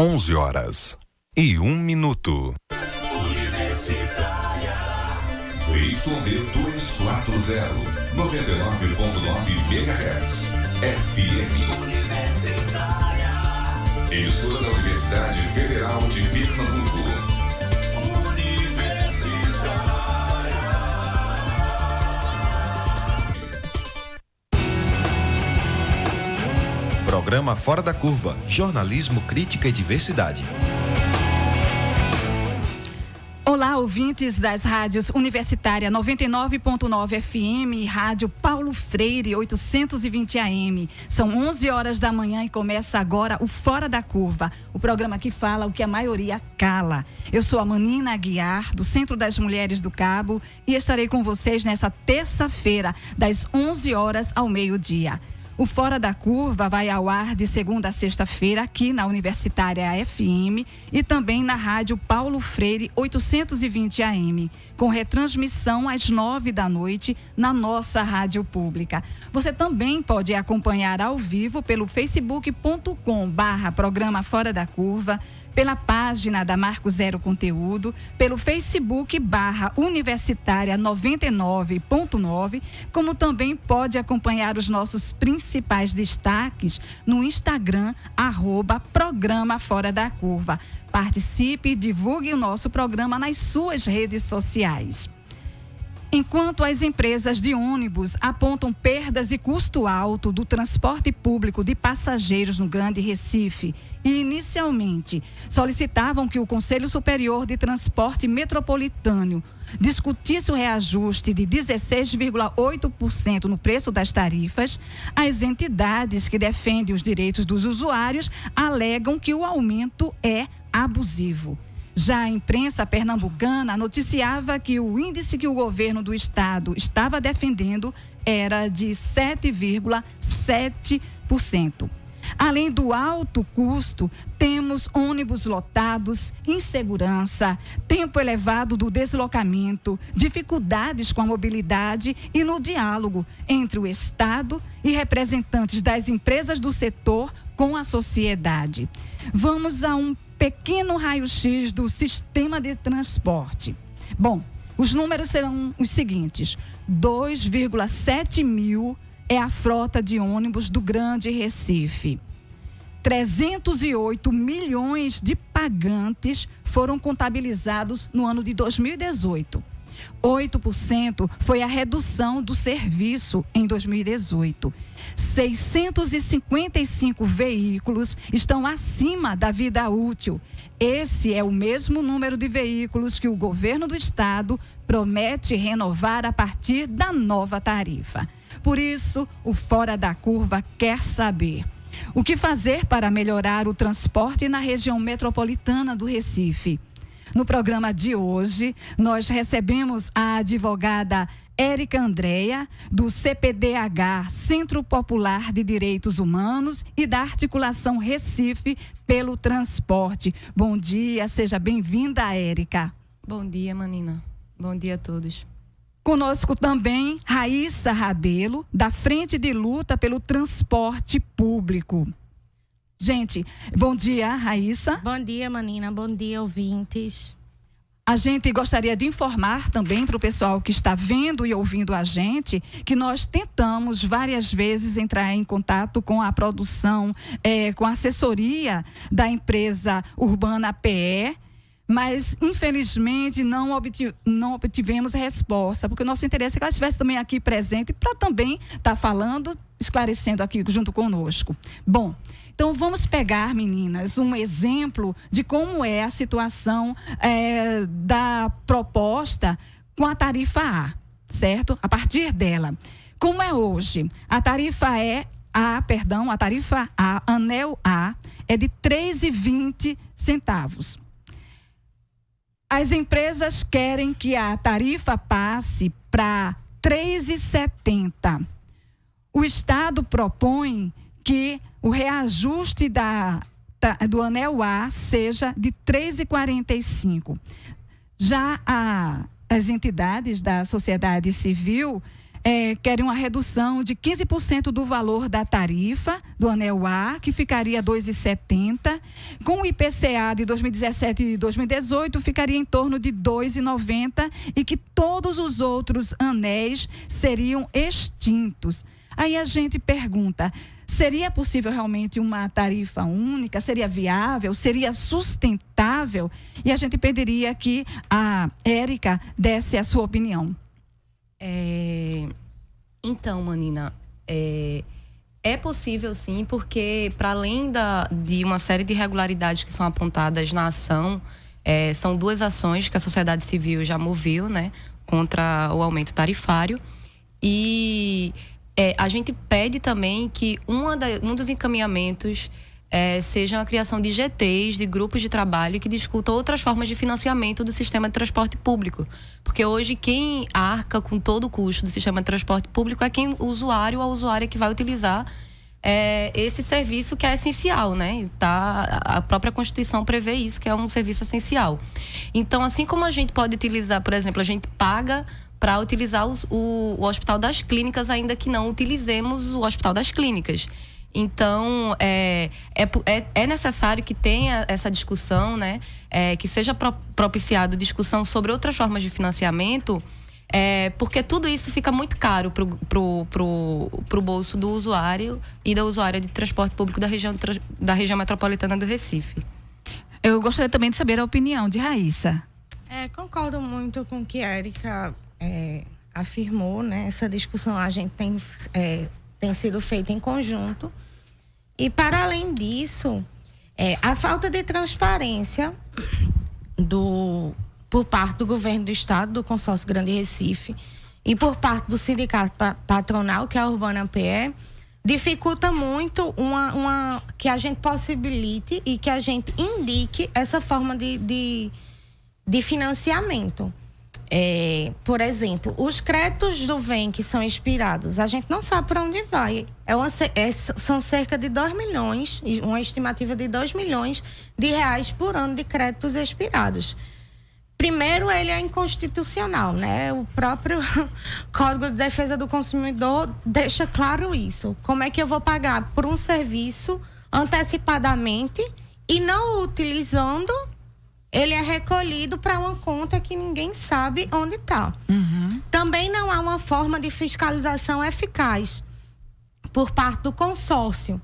11h01. Universitária ZYD 240, 99.9 MHz, FM Universitária, emissora da Universidade Federal de Pernambuco. Programa Fora da Curva, jornalismo, crítica e diversidade. Olá, ouvintes das rádios Universitária 99.9 FM e Rádio Paulo Freire 820 AM. São 11h da manhã e começa agora o Fora da Curva, o programa que fala o que a maioria cala. Eu sou a Manina Aguiar, do Centro das Mulheres do Cabo, e estarei com vocês nessa terça-feira, das 11h ao meio-dia. O Fora da Curva vai ao ar de segunda a sexta-feira aqui na Universitária FM e também na Rádio Paulo Freire 820 AM, com retransmissão às 9h na nossa rádio pública. Você também pode acompanhar ao vivo pelo facebook.com/programa Fora da Curva, pela página da Marco Zero Conteúdo, pelo Facebook/Universitária 99.9, como também pode acompanhar os nossos principais destaques no Instagram, @Programa Fora da Curva. Participe e divulgue o nosso programa nas suas redes sociais. Enquanto as empresas de ônibus apontam perdas e custo alto do transporte público de passageiros no Grande Recife e, inicialmente, solicitavam que o Conselho Superior de Transporte Metropolitano discutisse o reajuste de 16,8% no preço das tarifas, as entidades que defendem os direitos dos usuários alegam que o aumento é abusivo. Já a imprensa pernambucana noticiava que o índice que o governo do estado estava defendendo era de 7,7%. Além do alto custo, temos ônibus lotados, insegurança, tempo elevado do deslocamento, dificuldades com a mobilidade e no diálogo entre o Estado e representantes das empresas do setor com a sociedade. Vamos a um pequeno raio-x do sistema de transporte. Bom, os números serão os seguintes: 2,7 mil é a frota de ônibus do Grande Recife. 308 milhões de pagantes foram contabilizados no ano de 2018. 8% foi a redução do serviço em 2018. 655 veículos estão acima da vida útil. Esse é o mesmo número de veículos que o governo do estado promete renovar a partir da nova tarifa. Por isso, o Fora da Curva quer saber: o que fazer para melhorar o transporte na região metropolitana do Recife? No programa de hoje, nós recebemos a advogada Érica Andréa, do CPDH, Centro Popular de Direitos Humanos, e da Articulação Recife pelo Transporte. Bom dia, seja bem-vinda, Érica. Bom dia, Manina. Bom dia a todos. Conosco também Raíssa Rabelo, da Frente de Luta pelo Transporte Público. Gente, bom dia, Raíssa. Bom dia, Manina. Bom dia, ouvintes. A gente gostaria de informar também para o pessoal que está vendo e ouvindo a gente que nós tentamos várias vezes entrar em contato com a produção, com a assessoria da empresa Urbana PE, mas infelizmente não obtivemos resposta, porque o nosso interesse é que ela estivesse também aqui presente para também estar falando, esclarecendo aqui junto conosco. Bom, então vamos pegar, meninas, um exemplo de como é a situação da proposta com a tarifa A, certo? A partir dela. Como é hoje? A tarifa A, anel A, é de R$ 3,20. As empresas querem que a tarifa passe para R$ 3,70. O Estado propõe que o reajuste do anel A seja de R$ 3,45. Já as entidades da sociedade civil querem uma redução de 15% do valor da tarifa do anel A, que ficaria R$ 2,70. Com o IPCA de 2017 e 2018, ficaria em torno de R$ 2,90 e que todos os outros anéis seriam extintos. Aí a gente pergunta, seria possível realmente uma tarifa única? Seria viável? Seria sustentável? E a gente pediria que a Érica desse a sua opinião. Então, Manina, é possível sim, porque para além de uma série de irregularidades que são apontadas na ação, são 2 ações que a sociedade civil já moveu, né, contra o aumento tarifário. E a gente pede também que um dos encaminhamentos seja a criação de GTs, de grupos de trabalho que discutam outras formas de financiamento do sistema de transporte público. Porque hoje quem arca com todo o custo do sistema de transporte público é o usuário ou a usuária que vai utilizar esse serviço que é essencial, né? A própria Constituição prevê isso, que é um serviço essencial. Então, assim como a gente pode utilizar, por exemplo, a gente paga para utilizar o Hospital das Clínicas, ainda que não utilizemos o Hospital das Clínicas. Então, é necessário que tenha essa discussão, né? Que seja propiciado discussão sobre outras formas de financiamento, porque tudo isso fica muito caro pro bolso do usuário e da usuária de transporte público da região metropolitana do Recife. Eu gostaria também de saber a opinião de Raíssa. Concordo muito com o que a Érica afirmou, né? Essa discussão a gente tem sido feita em conjunto. E, para além disso, a falta de transparência por parte do governo do estado, do consórcio Grande Recife, e por parte do sindicato patronal, que é a Urbana PE, dificulta muito que a gente possibilite e que a gente indique essa forma de financiamento. Por exemplo, os créditos do VEM que são expirados, a gente não sabe para onde vai. São cerca de 2 milhões, uma estimativa de 2 milhões de reais por ano de créditos expirados. Primeiro, ele é inconstitucional, né? O próprio Código de Defesa do Consumidor deixa claro isso. Como é que eu vou pagar por um serviço antecipadamente e não o utilizando? Ele é recolhido para uma conta que ninguém sabe onde está. Uhum. Também não há uma forma de fiscalização eficaz por parte do consórcio.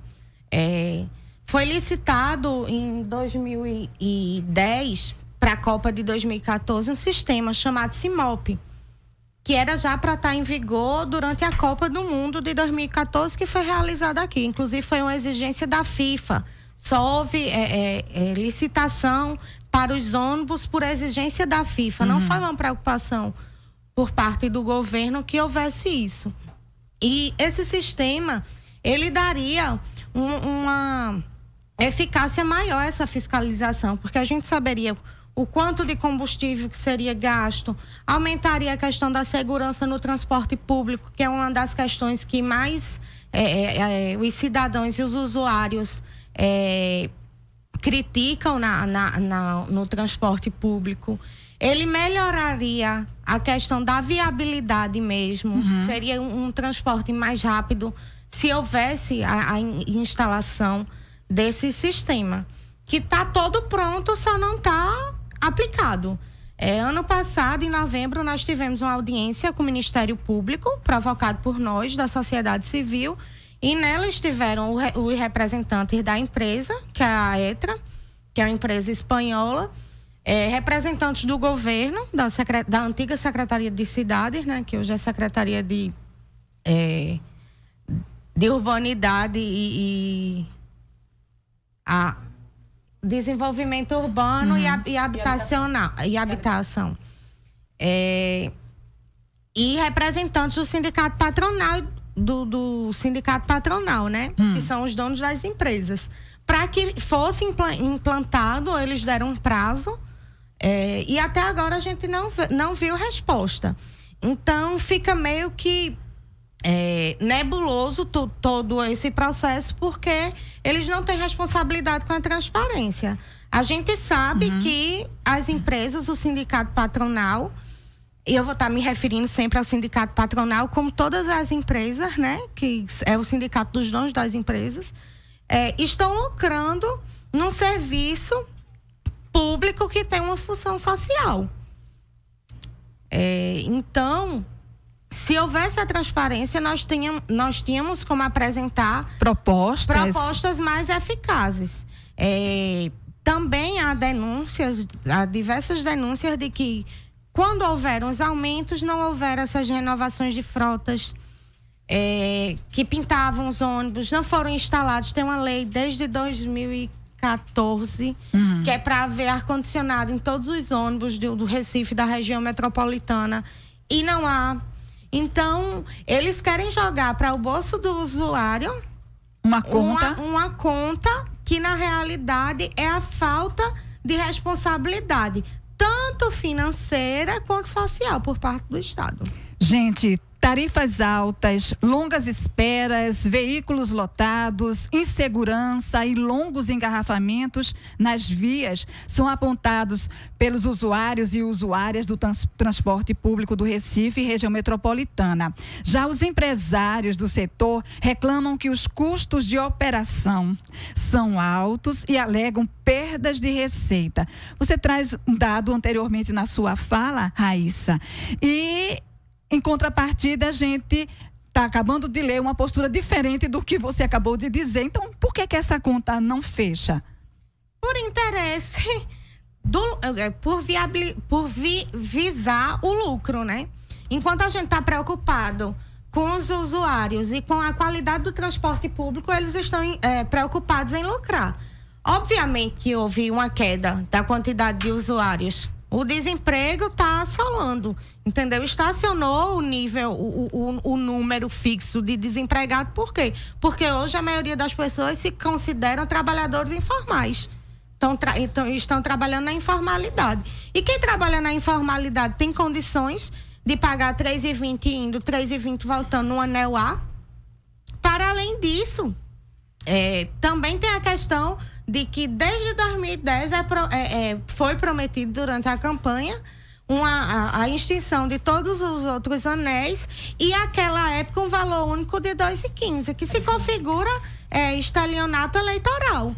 Foi licitado em 2010, para a Copa de 2014, um sistema chamado CIMOP, que era já para estar em vigor durante a Copa do Mundo de 2014, que foi realizada aqui. Inclusive, foi uma exigência da FIFA. Só houve licitação para os ônibus por exigência da FIFA. Não foi uma preocupação por parte do governo que houvesse isso. E esse sistema, ele daria uma eficácia maior a essa fiscalização, porque a gente saberia o quanto de combustível que seria gasto, aumentaria a questão da segurança no transporte público, que é uma das questões que mais os cidadãos e os usuários criticam no transporte público. Ele melhoraria a questão da viabilidade mesmo. Seria um transporte mais rápido se houvesse a instalação desse sistema, que está todo pronto, só não está aplicado. Ano passado, em novembro, nós tivemos uma audiência com o Ministério Público, provocado por nós, da sociedade civil, e nela estiveram os representantes da empresa, que é a ETRA, que é uma empresa espanhola, representantes do governo, da antiga Secretaria de Cidades, né, que hoje é Secretaria de Urbanidade e Desenvolvimento Urbano e Habitacional, e Habitação. E representantes do sindicato patronal, do sindicato patronal, né? Que são os donos das empresas. Para que fosse implantado, eles deram um prazo, e até agora a gente não viu resposta. Então, fica meio que nebuloso todo esse processo, porque eles não têm responsabilidade com a transparência. A gente sabe que as empresas, o sindicato patronal, eu vou estar me referindo sempre ao sindicato patronal, como todas as empresas, né, que é o sindicato dos donos das empresas, estão lucrando num serviço público que tem uma função social. Então, se houvesse a transparência, nós tínhamos como apresentar propostas mais eficazes. Também há diversas denúncias de que, quando houveram os aumentos, não houveram essas renovações de frotas, que pintavam os ônibus, não foram instalados. Tem uma lei desde 2014, que é para haver ar-condicionado em todos os ônibus do Recife, da região metropolitana, e não há. Então, eles querem jogar para o bolso do usuário uma conta que, na realidade, é a falta de responsabilidade, tanto financeira quanto social, por parte do Estado. Gente, tarifas altas, longas esperas, veículos lotados, insegurança e longos engarrafamentos nas vias são apontados pelos usuários e usuárias do transporte público do Recife e região metropolitana. Já os empresários do setor reclamam que os custos de operação são altos e alegam perdas de receita. Você traz um dado anteriormente na sua fala, Raíssa, e em contrapartida, a gente está acabando de ler uma postura diferente do que você acabou de dizer. Então, por que essa conta não fecha? Por interesse, por visar o lucro, né? Enquanto a gente está preocupado com os usuários e com a qualidade do transporte público, eles estão preocupados em lucrar. Obviamente que houve uma queda da quantidade de usuários. O desemprego está assolando, entendeu? Estacionou o nível, o número fixo de desempregado. Por quê? Porque hoje a maioria das pessoas se consideram trabalhadores informais. Estão trabalhando na informalidade. E quem trabalha na informalidade tem condições de pagar R$3,20 indo, R$3,20 voltando no anel A. Para além disso, também tem a questão de que desde 2010 foi prometido durante a campanha a extinção de todos os outros anéis e aquela época um valor único de R$2,15, que se configura estelionato eleitoral,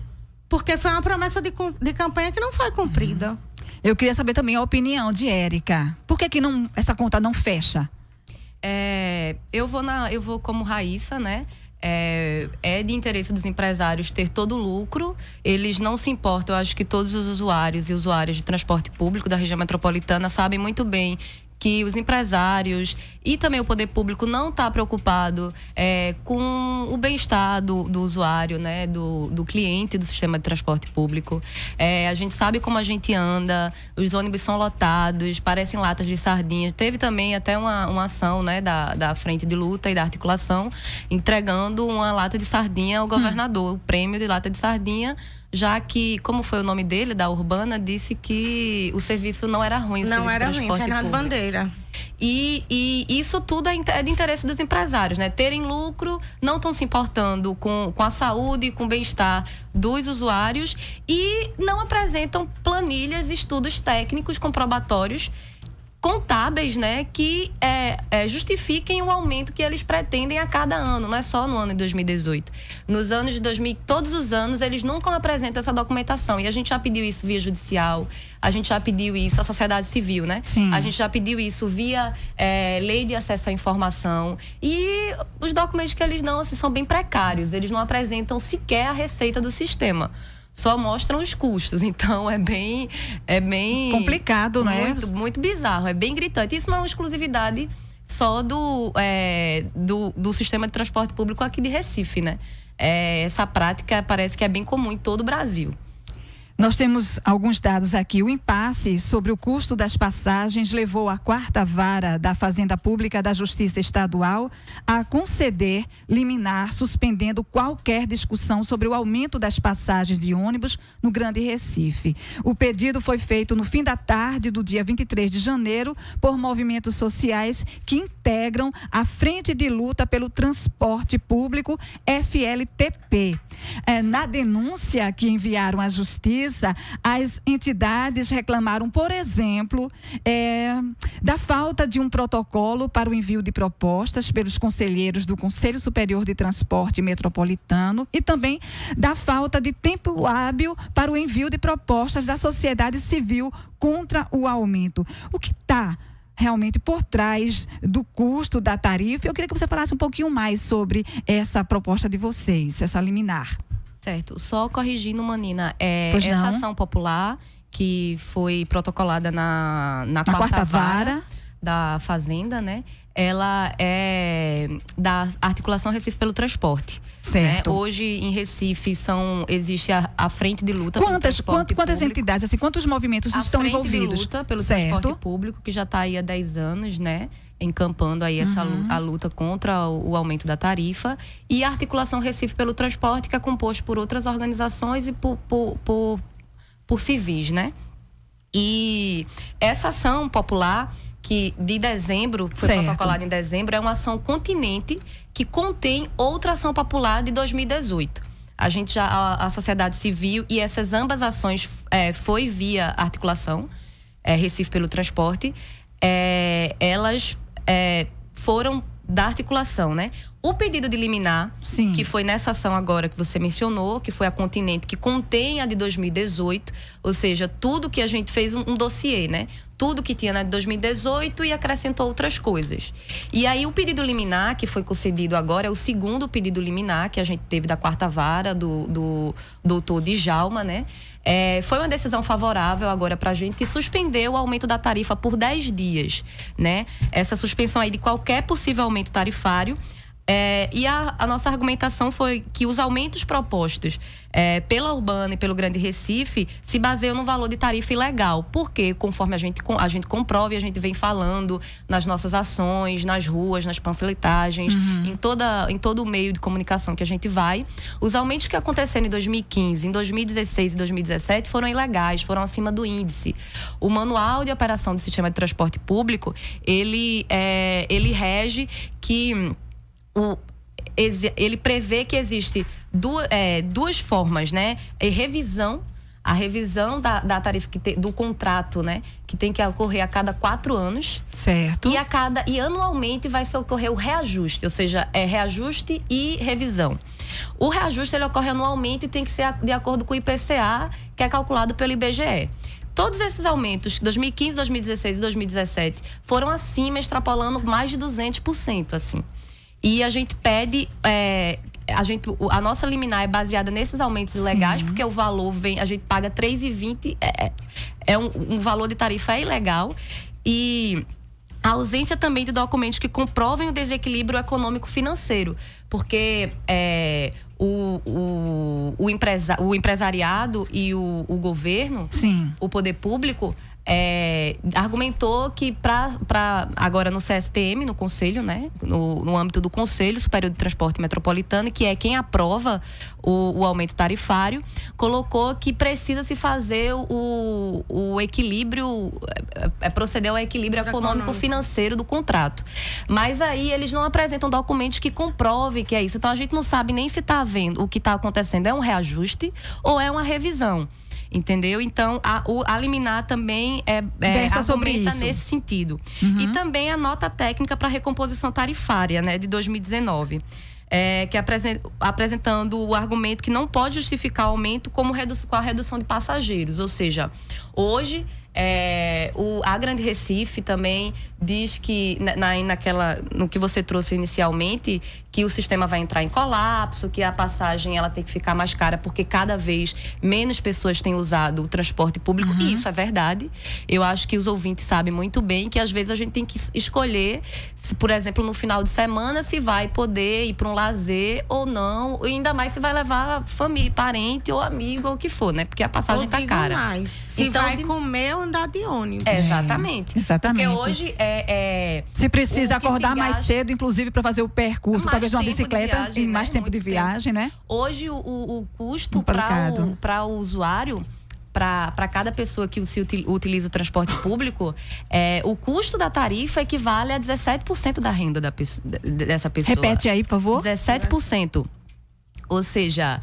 porque foi uma promessa de campanha que não foi cumprida. Eu queria saber também a opinião de Érica. Por que essa conta não fecha? Eu vou como Raíssa, né? É de interesse dos empresários ter todo o lucro, eles não se importam. Eu acho que todos os usuários e usuárias de transporte público da região metropolitana sabem muito bem que os empresários e também o poder público não está preocupado com o bem-estar do usuário, né, do cliente do sistema de transporte público. A gente sabe como a gente anda, os ônibus são lotados, parecem latas de sardinhas. Teve também até uma ação, né, da Frente de Luta e da Articulação, entregando uma lata de sardinha ao governador, o prêmio de lata de sardinha, já que, como foi o nome dele, da Urbana, disse que o serviço não era ruim, não era ruim, Fernando Bandeira. E isso tudo é de interesse dos empresários, né? Terem lucro, não estão se importando com a saúde, com o bem-estar dos usuários e não apresentam planilhas, estudos técnicos comprobatórios contábeis, né, que justifiquem o aumento que eles pretendem a cada ano, não é só no ano de 2018. Nos anos de 2000, todos os anos, eles nunca apresentam essa documentação. E a gente já pediu isso via judicial, a gente já pediu isso à sociedade civil, né? Sim. A gente já pediu isso via lei de acesso à informação. E os documentos que eles dão, assim, são bem precários. Eles não apresentam sequer a receita do sistema. Só mostram os custos, então é bem complicado, não é? Muito bizarro, é bem gritante. Isso não é uma exclusividade só do sistema de transporte público aqui de Recife, né? Essa prática parece que é bem comum em todo o Brasil. Nós temos alguns dados aqui. O impasse sobre o custo das passagens levou a 4ª Vara da Fazenda Pública da Justiça Estadual a conceder liminar, suspendendo qualquer discussão sobre o aumento das passagens de ônibus no Grande Recife. O pedido foi feito no fim da tarde do dia 23 de janeiro por movimentos sociais que integram a Frente de Luta pelo Transporte Público, FLTP. Na denúncia que enviaram à Justiça, pesquisa, as entidades reclamaram, por exemplo, da falta de um protocolo para o envio de propostas pelos conselheiros do Conselho Superior de Transporte Metropolitano e também da falta de tempo hábil para o envio de propostas da sociedade civil contra o aumento. O que está realmente por trás do custo da tarifa? Eu queria que você falasse um pouquinho mais sobre essa proposta de vocês, essa liminar. Certo. Só corrigindo, Manina, essa ação popular que foi protocolada na quarta vara da Fazenda, né? Ela é da articulação Recife pelo Transporte. Certo. Né? Hoje, em Recife, existe a frente de luta Quantas entidades, assim, quantos movimentos estão envolvidos? A frente de luta pelo transporte público, que já está aí há 10 anos, né? Encampando aí a luta contra o aumento da tarifa. E a articulação Recife pelo Transporte, que é composto por outras organizações e por civis, né? E essa ação popular que de dezembro, foi protocolada em dezembro, é uma ação continente que contém outra ação popular de 2018. A sociedade civil e essas ambas ações foi via articulação Recife pelo Transporte, elas foram da articulação, né? O pedido de liminar, sim, que foi nessa ação agora que você mencionou, que foi a continente, que contém a de 2018, ou seja, tudo que a gente fez um dossiê, né? Tudo que tinha na de 2018 e acrescentou outras coisas. E aí o pedido liminar, que foi concedido agora, é o segundo pedido liminar que a gente teve da quarta vara, do doutor Djalma, né? Foi uma decisão favorável agora pra gente, que suspendeu o aumento da tarifa por 10 dias, né? Essa suspensão aí de qualquer possível aumento tarifário. E a nossa argumentação foi que os aumentos propostos pela Urbana e pelo Grande Recife se baseiam no valor de tarifa ilegal. Porque, conforme a gente comprova e a gente vem falando nas nossas ações, nas ruas, nas panfletagens, em todo o meio de comunicação que a gente vai, os aumentos que aconteceram em 2015, em 2016 e 2017 foram ilegais, foram acima do índice. O Manual de Operação do Sistema de Transporte Público, ele rege que ele prevê que existe duas formas, né? A revisão da tarifa do contrato, né? Que tem que ocorrer a cada 4 anos. Certo. E anualmente vai ocorrer o reajuste, ou seja, reajuste e revisão. O reajuste ele ocorre anualmente e tem que ser de acordo com o IPCA, que é calculado pelo IBGE. Todos esses aumentos, 2015, 2016 e 2017, foram acima, extrapolando mais de 200%, assim. E a gente pede, a nossa liminar é baseada nesses aumentos ilegais, porque o valor a gente paga R$3,20, um valor de tarifa ilegal. E a ausência também de documentos que comprovem o desequilíbrio econômico-financeiro, porque o empresariado e o governo, sim, o poder público, argumentou que agora no CSTM, no Conselho, né? No âmbito do Conselho Superior de Transporte Metropolitano, que é quem aprova o aumento tarifário, colocou que precisa se fazer o equilíbrio, proceder ao equilíbrio econômico-financeiro do contrato. Mas aí eles não apresentam documentos que comprovem que é isso. Então a gente não sabe nem se está havendo, o que está acontecendo é um reajuste ou é uma revisão. Entendeu? Então, a liminar também argumenta nesse sentido. E também a nota técnica para recomposição tarifária, né, de 2019. Que apresentando o argumento que não pode justificar o aumento com a redução de passageiros. Ou seja, hoje a Grande Recife também diz que no que você trouxe inicialmente, que o sistema vai entrar em colapso, que a passagem ela tem que ficar mais cara porque cada vez menos pessoas têm usado o transporte público. E isso é verdade. Eu acho que os ouvintes sabem muito bem que às vezes a gente tem que escolher, se, por exemplo, no final de semana, se vai poder ir para um lazer ou não, e ainda mais se vai levar família, parente ou amigo ou o que for, né? Porque a passagem tá cara. Mais, se então, vai comer ou andar de ônibus. Exatamente. Exatamente. Porque hoje se precisa acordar mais cedo, inclusive, para fazer o percurso, talvez uma bicicleta e mais tempo de viagem, né? Hoje o custo para o usuário, para cada pessoa que utiliza o transporte público, o custo da tarifa equivale a 17% da renda dessa pessoa. Repete aí, por favor. 17%. Ou seja,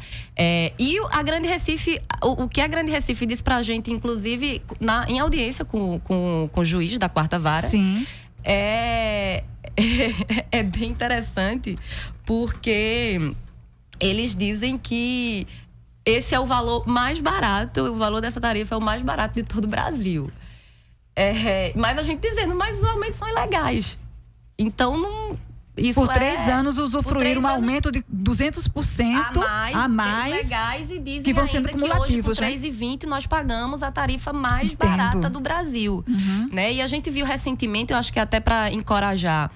e a Grande Recife, o que a Grande Recife disse pra gente, inclusive, em audiência com o juiz da 4ª Vara, Sim. É bem interessante, porque eles dizem que esse é o valor mais barato, o valor dessa tarifa é o mais barato de todo o Brasil. Mas a gente dizendo, mas os aumentos são ilegais. Então, não... Isso por 3 anos usufruir um aumento de 200% a mais ilegais, e dizem que vão sendo ainda que hoje, com cumulativos, né? 3,20, nós pagamos a tarifa mais Entendo. barata do Brasil. Né? E a gente viu recentemente, eu acho que até para encorajar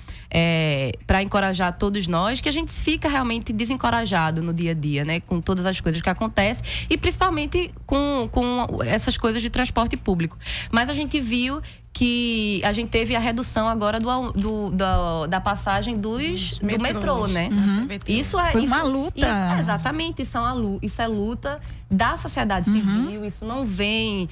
todos nós, que a gente fica realmente desencorajado no dia a dia, né? Com todas as coisas que acontecem e principalmente com essas coisas de transporte público. Mas a gente viu que a gente teve a redução agora da passagem do metrô, né? Isso foi uma luta. Exatamente, isso é luta da sociedade civil, isso não vem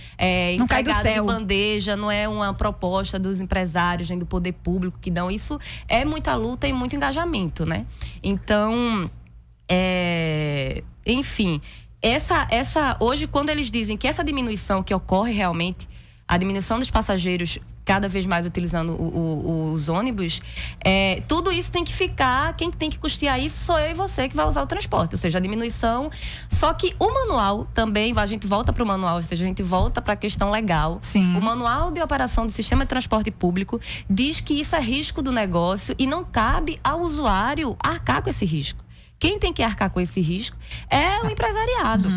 não cai do entregado céu. de bandeja, não é uma proposta dos empresários nem do poder público que dão. Isso é muita luta e muito engajamento, né? Então, enfim, hoje, quando eles dizem que essa diminuição que ocorre realmente, a diminuição dos passageiros cada vez mais utilizando os ônibus, tudo isso tem que ficar, quem tem que custear isso sou eu e você que vai usar o transporte, ou seja, a diminuição. Só que o manual também, a gente volta para o manual, ou seja, a gente volta para a questão legal. Sim. O manual de operação do sistema de transporte público diz que isso é risco do negócio e não cabe ao usuário arcar com esse risco. Quem tem que arcar com esse risco é o empresariado.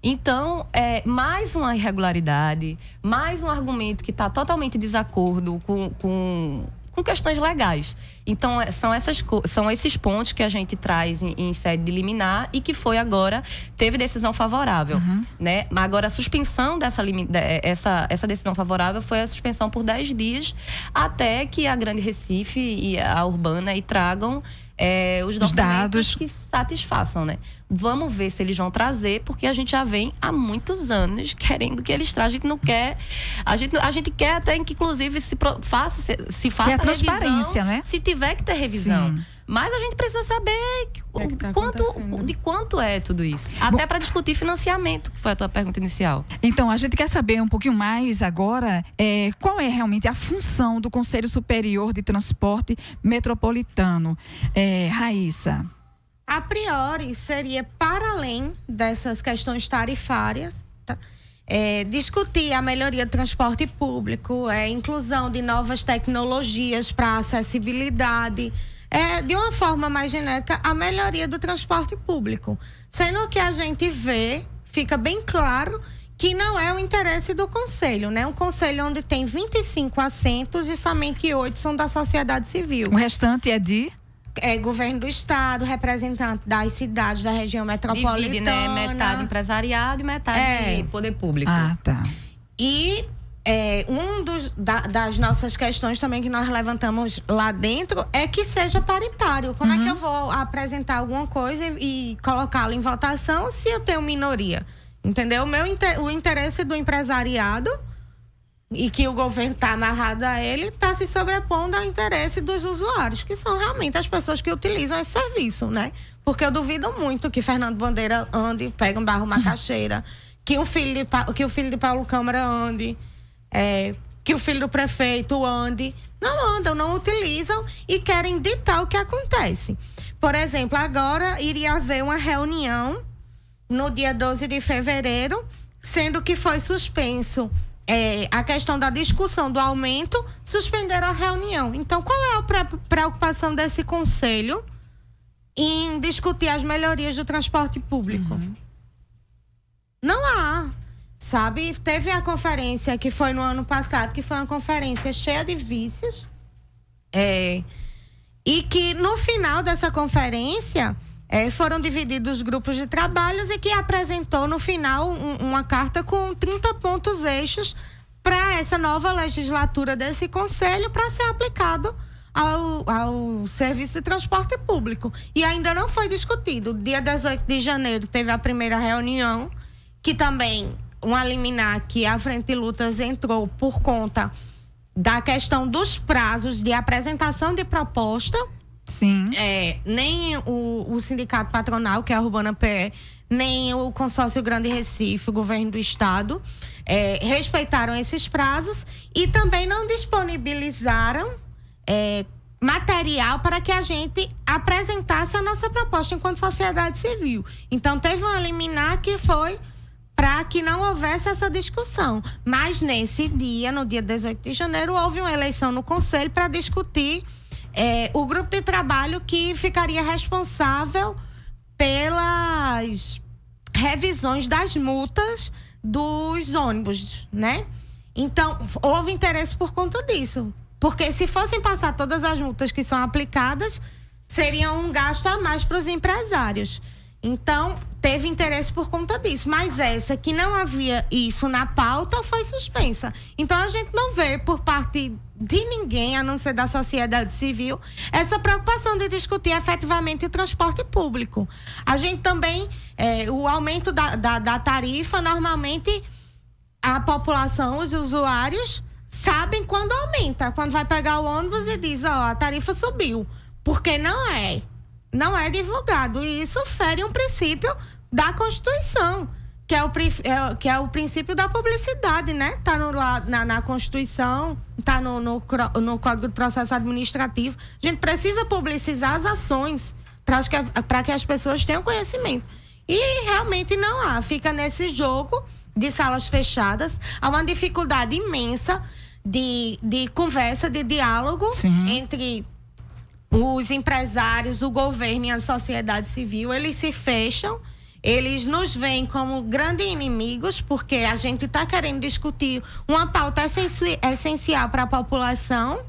Então, mais uma irregularidade, mais um argumento que está totalmente em desacordo com questões legais. Então, são esses pontos que a gente traz em sede de liminar e que teve decisão favorável. Né? Agora, a suspensão essa decisão favorável foi a suspensão por 10 dias até que a Grande Recife e a Urbana tragam os documentos que satisfaçam, né? Vamos ver se eles vão trazer, porque a gente já vem há muitos anos querendo que eles tragam. A gente não quer. A gente quer até que, inclusive, se faça a transparência, revisão, né? se tiver que ter revisão. Sim. Mas a gente precisa saber de quanto é tudo isso. Até para discutir financiamento, que foi a tua pergunta inicial. Então, a gente quer saber um pouquinho mais agora qual é realmente a função do Conselho Superior de Transporte Metropolitano. Raíssa. A priori, seria para além dessas questões tarifárias, tá? Discutir a melhoria do transporte público, inclusão de novas tecnologias para acessibilidade, de uma forma mais genérica, a melhoria do transporte público. Sendo que a gente vê, fica bem claro que não é o interesse do Conselho, né? Um Conselho onde tem 25 assentos e somente 8 são da sociedade civil. O restante é de? Governo do estado, representante das cidades da região metropolitana. Divide, né? Metade empresariado e metade poder público. Ah, tá. E das nossas questões também que nós levantamos lá dentro é que seja paritário. Como é que eu vou apresentar alguma coisa e colocá-lo em votação se eu tenho minoria? Entendeu? O interesse do empresariado e que o governo está amarrado a ele, está se sobrepondo ao interesse dos usuários, que são realmente as pessoas que utilizam esse serviço, né? Porque eu duvido muito que Fernando Bandeira ande, pegue um barro macaxeira, que o filho de Paulo Câmara ande, que o filho do prefeito ande. Não andam, não utilizam e querem ditar o que acontece. Por exemplo, agora iria haver uma reunião no dia 12 de fevereiro, sendo que foi suspenso a questão da discussão do aumento, suspenderam a reunião. Então, qual é a preocupação desse conselho em discutir as melhorias do transporte público? Não há, sabe? Teve a conferência que foi no ano passado, que foi uma conferência cheia de vícios, e que no final dessa conferência foram divididos grupos de trabalhos e que apresentou no final uma carta com 30 pontos eixos para essa nova legislatura desse conselho para ser aplicado ao serviço de transporte público. E ainda não foi discutido. Dia 18 de janeiro teve a primeira reunião, que também uma liminar que a Frente de Lutas entrou por conta da questão dos prazos de apresentação de proposta. Sim. Nem o sindicato patronal, que é a Urbana PE, nem o consórcio Grande Recife, o governo do estado, respeitaram esses prazos e também não disponibilizaram material para que a gente apresentasse a nossa proposta enquanto sociedade civil. Então, teve uma liminar que foi para que não houvesse essa discussão. Mas, nesse dia, no dia 18 de janeiro, houve uma eleição no Conselho para discutir o grupo de trabalho que ficaria responsável pelas revisões das multas dos ônibus, né? Então, houve interesse por conta disso. Porque se fossem passar todas as multas que são aplicadas, seria um gasto a mais para os empresários. Então, teve interesse por conta disso. Mas essa que não havia isso na pauta foi suspensa. Então, a gente não vê por parte de ninguém, a não ser da sociedade civil, essa preocupação de discutir efetivamente o transporte público. A gente também, o aumento da tarifa, normalmente a população, os usuários, sabem quando aumenta, quando vai pegar o ônibus e diz, a tarifa subiu, porque não é divulgado, e isso fere um princípio da Constituição, que é o princípio da publicidade, né? Tá na Constituição, tá no Código de Processo Administrativo. A gente precisa publicizar as ações para que as pessoas tenham conhecimento. E realmente não há, fica nesse jogo de salas fechadas, há uma dificuldade imensa de conversa, de diálogo entre os empresários, o governo e a sociedade civil. Eles se fecham, eles nos veem como grandes inimigos, porque a gente está querendo discutir uma pauta essencial para a população,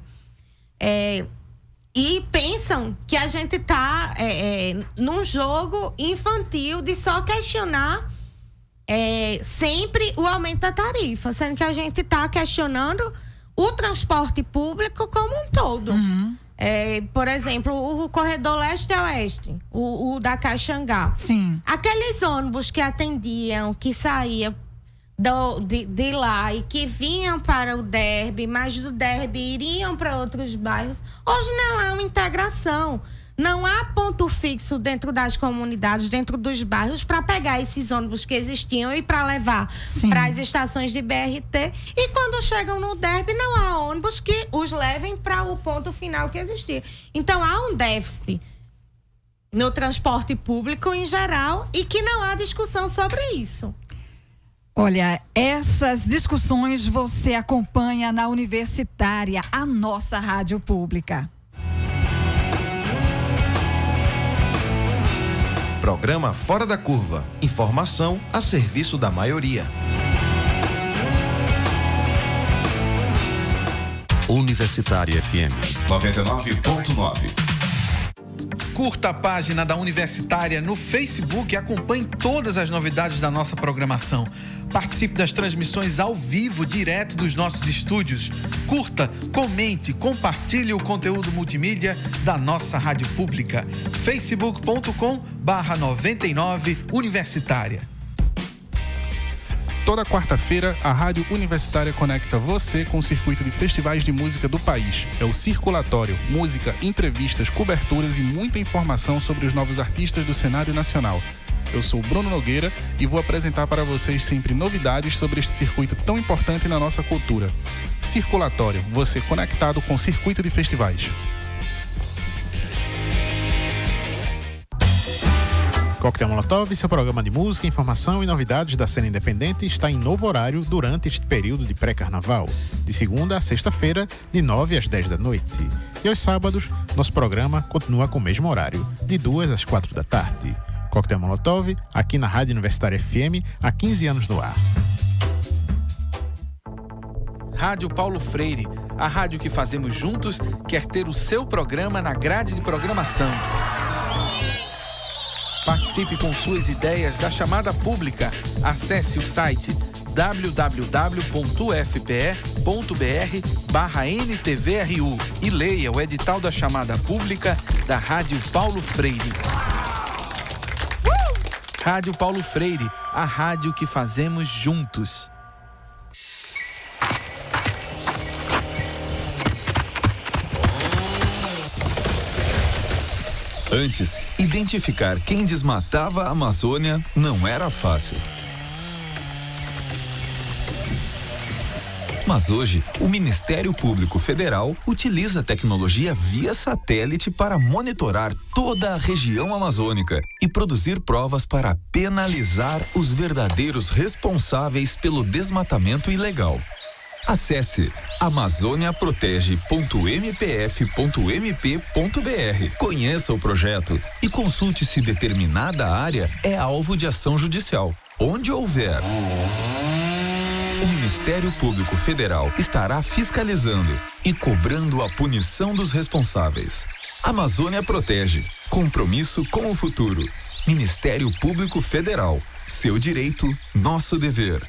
e pensam que a gente está num jogo infantil de só questionar sempre o aumento da tarifa, sendo que a gente está questionando o transporte público como um todo. Por exemplo, o corredor leste a oeste, o da Caxangá. Sim. Aqueles ônibus que atendiam, que saíam de lá e que vinham para o Derby, mas do Derby iriam para outros bairros, hoje não há uma integração. Não há ponto fixo dentro das comunidades, dentro dos bairros, para pegar esses ônibus que existiam e para levar para as estações de BRT. E quando chegam no Derby, não há ônibus que os levem para o ponto final que existia. Então, há um déficit no transporte público em geral e que não há discussão sobre isso. Olha, essas discussões você acompanha na Universitária, a nossa rádio pública. Programa Fora da Curva. Informação a serviço da maioria. Universitária FM 99.9. Curta a página da Universitária no Facebook e acompanhe todas as novidades da nossa programação. Participe das transmissões ao vivo, direto dos nossos estúdios. Curta, comente, compartilhe o conteúdo multimídia da nossa rádio pública. facebook.com/99 Universitária. Toda quarta-feira, a Rádio Universitária conecta você com o circuito de festivais de música do país. É o Circulatório, música, entrevistas, coberturas e muita informação sobre os novos artistas do cenário nacional. Eu sou Bruno Nogueira e vou apresentar para vocês sempre novidades sobre este circuito tão importante na nossa cultura. Circulatório, você conectado com o circuito de festivais. Coquetel Molotov, seu programa de música, informação e novidades da cena independente, está em novo horário durante este período de pré-carnaval, de segunda a sexta-feira, de 9 às 10 da noite. E aos sábados, nosso programa continua com o mesmo horário, de 2 às 4 da tarde. Coquetel Molotov, aqui na Rádio Universitária FM, há 15 anos no ar. Rádio Paulo Freire, a rádio que fazemos juntos, quer ter o seu programa na grade de programação. Participe com suas ideias da chamada pública. Acesse o site www.ufpe.br/NTVRU e leia o edital da chamada pública da Rádio Paulo Freire. Rádio Paulo Freire, a rádio que fazemos juntos. Antes, identificar quem desmatava a Amazônia não era fácil. Mas hoje, o Ministério Público Federal utiliza a tecnologia via satélite para monitorar toda a região amazônica e produzir provas para penalizar os verdadeiros responsáveis pelo desmatamento ilegal. Acesse amazoniaprotege.mpf.mp.br. Conheça o projeto e consulte se determinada área é alvo de ação judicial. Onde houver, o Ministério Público Federal estará fiscalizando e cobrando a punição dos responsáveis. Amazônia Protege. Compromisso com o futuro. Ministério Público Federal. Seu direito, nosso dever.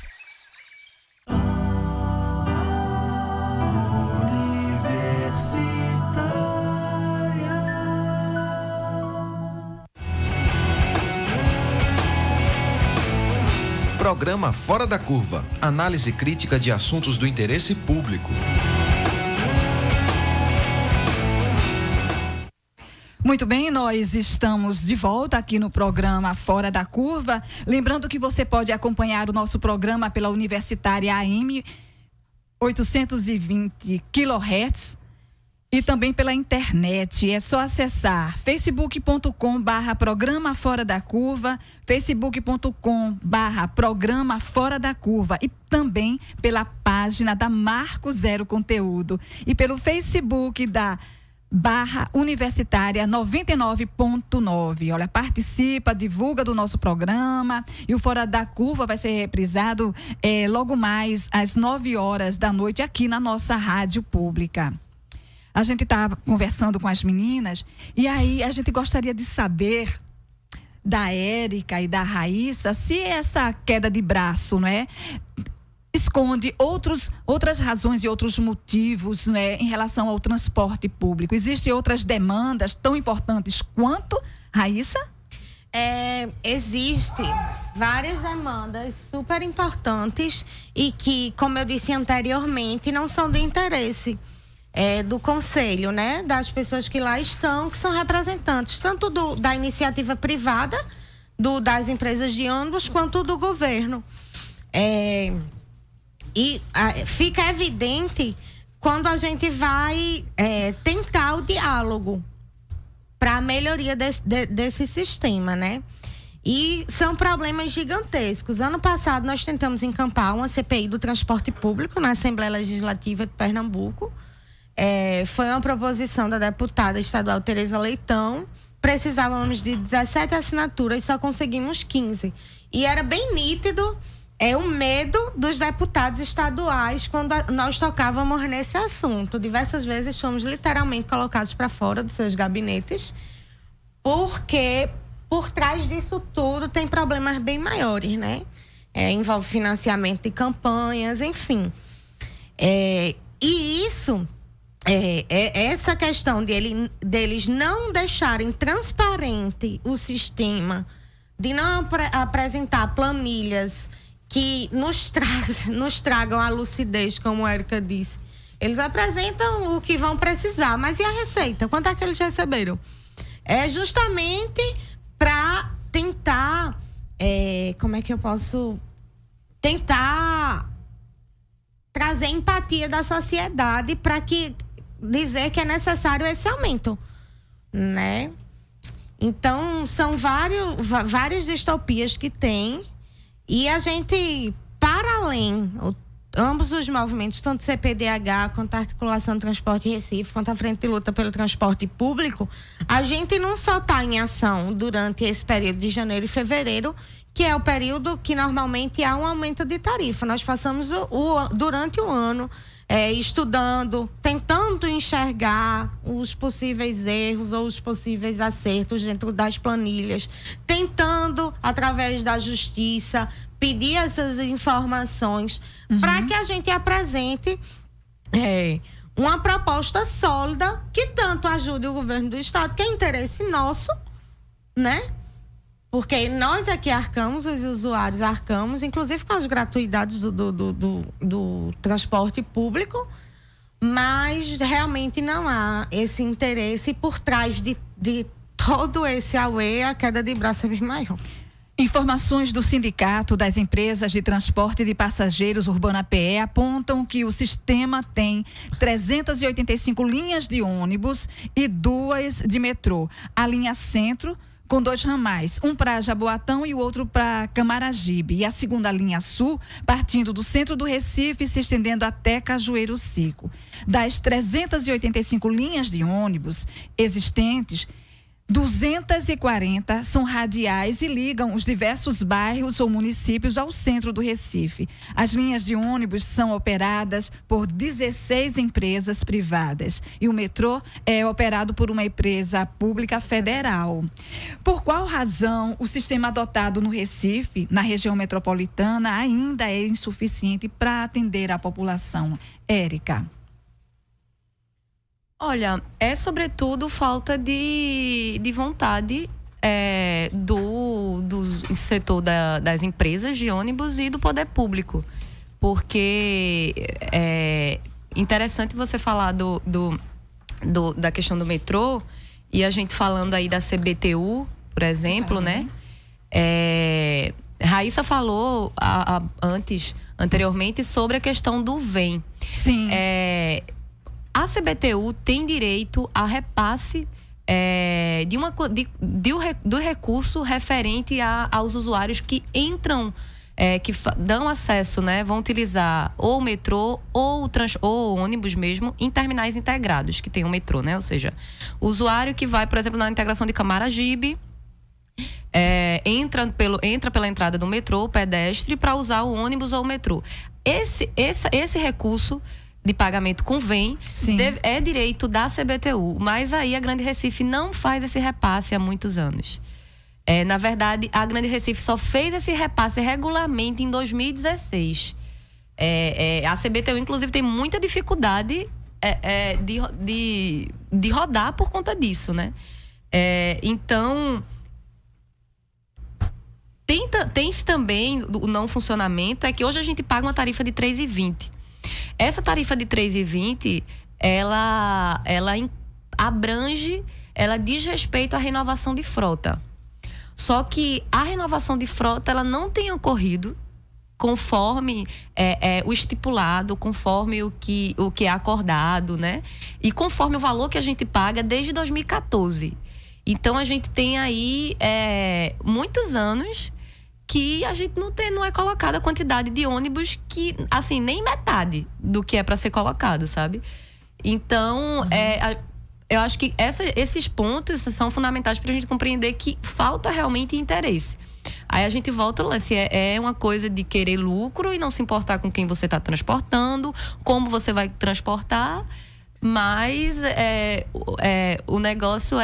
Programa Fora da Curva. Análise crítica de assuntos do interesse público. Muito bem, nós estamos de volta aqui no programa Fora da Curva. Lembrando que você pode acompanhar o nosso programa pela Universitária AM 820 kHz e também pela internet. É só acessar facebook.com/programa Fora da Curva, facebook.com/programa Fora da Curva e também pela página da Marco Zero Conteúdo e pelo Facebook da Universitária 99.9. Olha, participa, divulga do nosso programa e o Fora da Curva vai ser reprisado logo mais às 9h da noite aqui na nossa rádio pública. A gente estava conversando com as meninas e aí a gente gostaria de saber da Érica e da Raíssa se essa queda de braço, não é, esconde outras razões e outros motivos, não é, em relação ao transporte público. Existem outras demandas tão importantes quanto, Raíssa? Existem várias demandas super importantes e que, como eu disse anteriormente, não são de interesse do conselho, né? Das pessoas que lá estão, que são representantes tanto da iniciativa privada, das empresas de ônibus, quanto do governo. Fica evidente quando a gente vai tentar o diálogo para a melhoria desse sistema, né? E são problemas gigantescos. Ano passado nós tentamos encampar uma CPI do transporte público na Assembleia Legislativa de Pernambuco. Foi uma proposição da deputada estadual Tereza Leitão. Precisávamos de 17 assinaturas, só conseguimos 15. E era bem nítido o medo dos deputados estaduais quando nós tocávamos nesse assunto. Diversas vezes fomos literalmente colocados para fora dos seus gabinetes, porque por trás disso tudo tem problemas bem maiores, né? Envolve financiamento de campanhas, enfim. E isso... essa questão deles não deixarem transparente o sistema, de não apresentar planilhas que nos tragam a lucidez, como a Érica disse. Eles apresentam o que vão precisar, mas e a receita? Quanto é que eles receberam? É justamente para tentar, como é que eu posso tentar trazer empatia da sociedade para dizer que é necessário esse aumento, né? Então, são várias distopias que tem e a gente, para além, ambos os movimentos, tanto o CPDH quanto a Articulação do Transporte Recife, quanto a Frente de Luta pelo Transporte Público, a gente não só está em ação durante esse período de janeiro e fevereiro, que é o período que normalmente há um aumento de tarifa. Nós passamos durante o ano estudando, tentando enxergar os possíveis erros ou os possíveis acertos dentro das planilhas, tentando, através da justiça, pedir essas informações para que a gente apresente uma proposta sólida que tanto ajude o governo do estado, que é interesse nosso, né? Porque nós aqui arcamos, os usuários arcamos, inclusive com as gratuidades do transporte público, mas realmente não há esse interesse por trás de todo esse auê, a queda de braço é bem maior. Informações do Sindicato das Empresas de Transporte de Passageiros Urbana PE apontam que o sistema tem 385 linhas de ônibus e 2 de metrô. A linha Centro, com 2 ramais, um para Jaboatão e o outro para Camaragibe. E a segunda linha Sul, partindo do centro do Recife, se estendendo até Cajueiro Seco. Das 385 linhas de ônibus existentes, 240 são radiais e ligam os diversos bairros ou municípios ao centro do Recife. As linhas de ônibus são operadas por 16 empresas privadas e o metrô é operado por uma empresa pública federal. Por qual razão o sistema adotado no Recife, na região metropolitana, ainda é insuficiente para atender a população? Érica. Olha, é sobretudo falta de vontade do setor das empresas de ônibus e do poder público. Porque é interessante você falar da questão do metrô e a gente falando aí da CBTU, por exemplo, né? Raíssa falou anteriormente sobre a questão do VEM. Sim. A CBTU tem direito a repasse do recurso referente aos usuários que entram, que dão acesso, né? Vão utilizar ou o metrô ou o ônibus mesmo em terminais integrados, que tem o metrô, né? Ou seja, o usuário que vai, por exemplo, na integração de Camaragibe, entra pela entrada do metrô, pedestre, para usar o ônibus ou o metrô. Esse recurso de pagamento com VEM é direito da CBTU, mas aí a Grande Recife não faz esse repasse há muitos anos. Na verdade, a Grande Recife só fez esse repasse regularmente em 2016. A CBTU, inclusive, tem muita dificuldade de rodar por conta disso, né? Então, tem-se também o não funcionamento, é que hoje a gente paga uma tarifa de R$ 3,20. Essa tarifa de R$ 3,20, ela abrange, ela diz respeito à renovação de frota. Só que a renovação de frota, ela não tem ocorrido conforme o estipulado, conforme o que é acordado, né? E conforme o valor que a gente paga desde 2014. Então, a gente tem aí muitos anos que a gente não é colocada a quantidade de ônibus que, assim, nem metade do que é para ser colocado, sabe? Então, eu acho que esses pontos são fundamentais para a gente compreender que falta realmente interesse. Aí a gente volta lá, se é uma coisa de querer lucro e não se importar com quem você está transportando, como você vai transportar, mas o negócio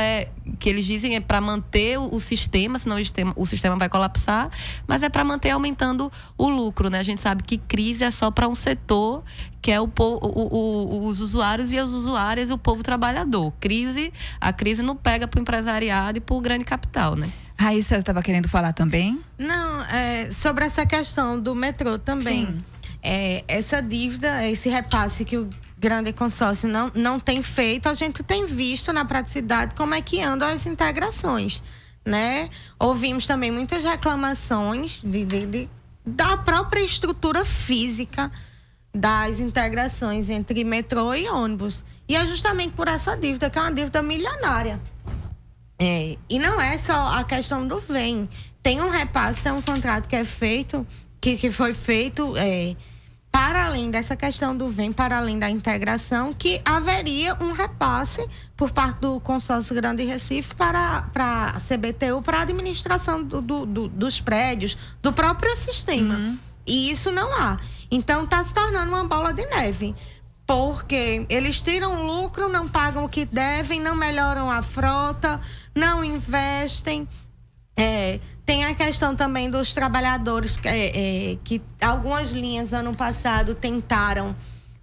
que eles dizem é para manter o sistema, senão o sistema vai colapsar, mas é para manter aumentando o lucro, né? A gente sabe que crise é só para um setor, que é os usuários e as usuárias e o povo trabalhador. A crise não pega para o empresariado e para o grande capital, né? Raíssa estava querendo falar também? Não, sobre essa questão do metrô também. Sim. Essa dívida, esse repasse que o grande consórcio não tem feito, a gente tem visto na praticidade como é que andam as integrações, né? Ouvimos também muitas reclamações da própria estrutura física das integrações entre metrô e ônibus. E é justamente por essa dívida, que é uma dívida milionária. E não é só a questão do VEM. Tem um repasse, tem um contrato que é feito, que foi feito para além dessa questão do VEM, para além da integração, que haveria um repasse por parte do consórcio Grande Recife para a CBTU, para a administração dos prédios, do próprio sistema. E isso não há. Então, está se tornando uma bola de neve. Porque eles tiram lucro, não pagam o que devem, não melhoram a frota, não investem. Tem a questão também dos trabalhadores que algumas linhas ano passado tentaram